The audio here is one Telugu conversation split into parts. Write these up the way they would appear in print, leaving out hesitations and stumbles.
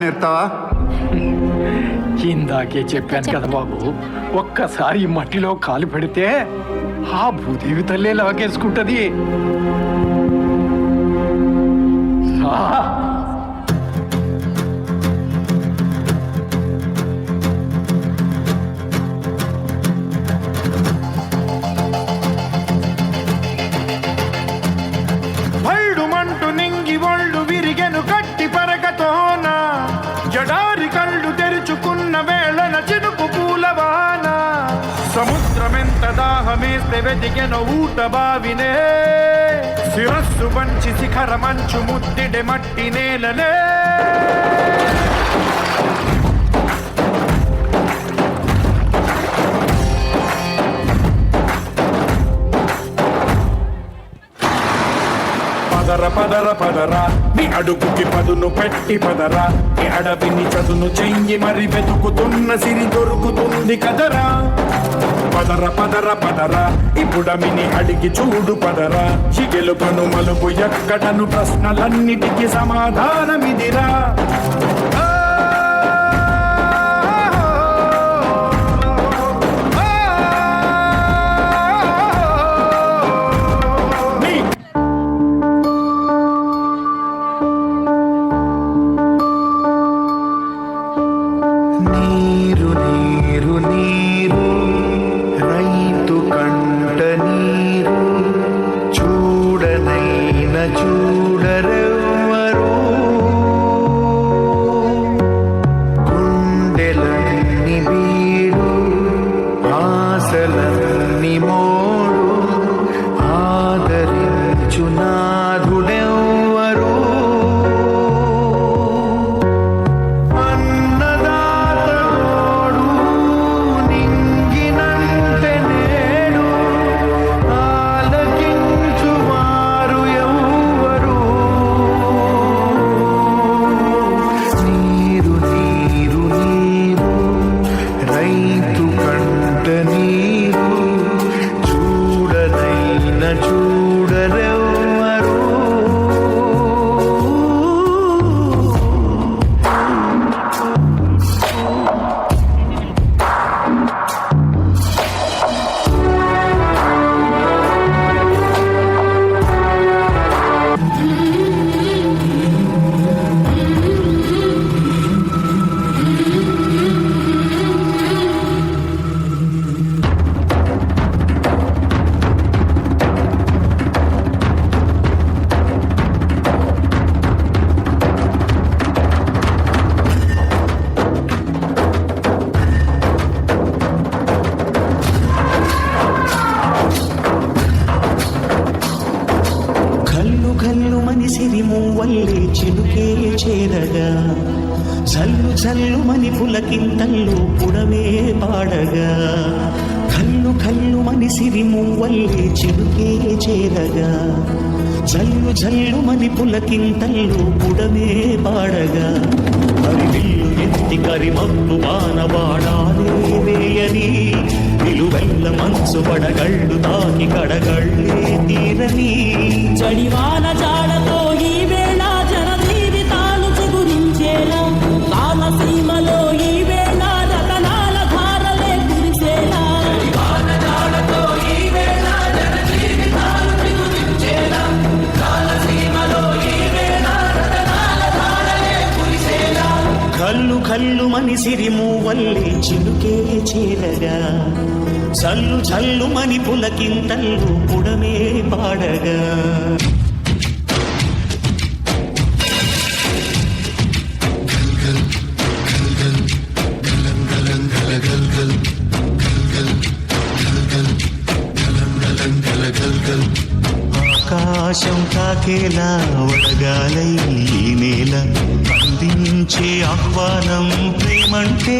నేర్తావా? ఇందాకే చెప్పాను కదా బాబు, ఒక్కసారి ఈ మట్టిలో కాలు పెడితే ఆ భూదేవి తల్లే లాగేసుకుంటది. భైడుమంటూ నింగి ఒళ్ళు విరిగెను గట్టి పరకతోన, జడారి కళ్ళు తెరుచుకున్న వేళన చినుకు పూలవాన, సముద్రమెంత దాహమేస్తే వెతికెను ఊట బావినే, శిరస్సు వంచి శిఖర మంచు ముద్దిడె మట్టి నేలనే. పదర పదర పదరా నీ అడుగుకి పదును పెట్టి పదరా, నీ అడవిని చదును చెయ్యి మరి వెతుకుతున్న సిరి దొరుకుతుంది కదరా. పదర పదర పదరా ఇప్పుడమిని అడిగి చూడు పదరా, చిగెలుపను మలుపు ఎక్కడను ప్రశ్నలన్నిటికీ సమాధానమిదిరా. నీరు నీరు నీరు రైతు కంట నీరు, చూడనైన చూడరెవ్వరు, గుండెలన్ని బీడు ఆశలన్ని మోడు, ఆదరించు నాథుడెవ్వరు. సిరిమువ్వల్లే చిలుకే చేరగా, జల్లు జల్లు మని పులకింతల్లు పుడవే పాడగా, కల్లు కల్లు మని సిరిమువ్వల్లే చిలుకే చేరగా, జల్లు జల్లు మని పులకింతల్లు పుడవే పాడగా, కరివిల్లు ఎత్తి కరిమబ్బు వానవాడాలే వేయని, నిలువెల్ల మనసు పడగళ్ళు తాకి కడగళ్ళే తీరని, చడివాన జాడతో ఈ వేళ జన జీవితాలు చిగురించేలా, కాలసీమలో ఈ వేళ రతనాల ధారలే కురిసేలా. చడివాన జాడతో ఈ వేళ జన జీవితాలు చిగురించేలా, కాలసీమలో ఈ వేళ రతనాల ధారలే కురిసేలా. కల్లు కల్లు మని సిరిమువ్వల్లే చిలుకే చేరగా, చల్లు చల్లు మని పులకింతల్లు పుడమే పాడగా. ఆకాశం తాకేలా వడగాలై ఈ నేల అందించే ఆహ్వానం ప్రేమంటే,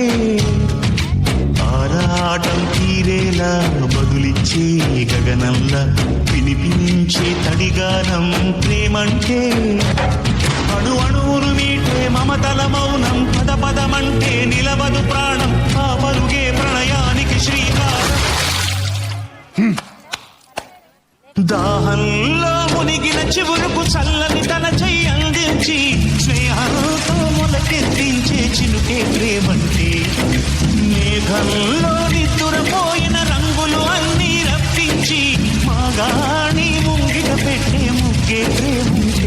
ఆరాటం తీరేలా బదులిచ్చే గగనంలా వినిపించే తడిగానం ప్రేమంటే, అణు అణువును మీటే మమతల మౌనం, పద పదమంటే నిలవదు ప్రాణం, ఆ పరుగే ప్రణయానికి శ్రీకారం. దాహంలో మునిగిన చివురుకు చల్లని తన చెయ్యి అందించి, స్నేహంతో మొలకెత్తించి చినుకే ప్రేమంటే మేఘంలో నిద్దురపోయిన రంగులు అన్నీ రప్పించి మాగాణి ముంగిట పెట్టే ముగ్గే ప్రేమంటే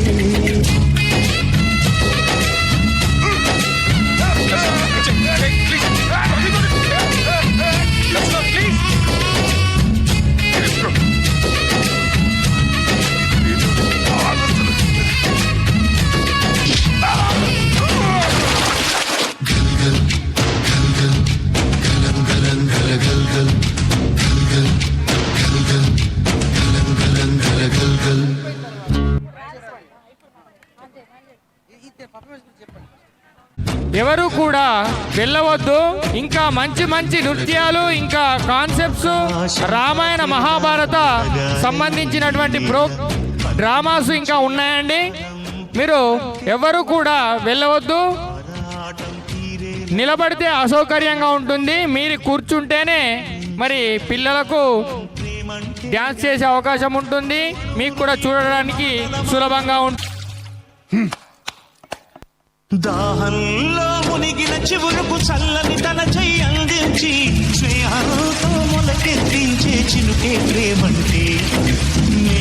ఎవరు కూడా వెళ్ళవద్దు. ఇంకా మంచి మంచి నృత్యాలు, ఇంకా కాన్సెప్ట్స్, రామాయణ మహాభారత సంబంధించినటువంటి డ్రామాస్ ఇంకా ఉన్నాయండి. మీరు ఎవరు కూడా వెళ్ళవద్దు. నిలబడితే అసౌకర్యంగా ఉంటుంది. మీరు కూర్చుంటేనే మరి పిల్లలకు డ్యాన్స్ చేసే అవకాశం ఉంటుంది. మీకు కూడా చూడడానికి సులభంగా ఉంటుంది. దాహంలో మునిగిన చివురుకు చల్లని తన చెయ్యి అందించి స్నేహాలతో మొలకెత్తించే చినుకే ప్రేమంటే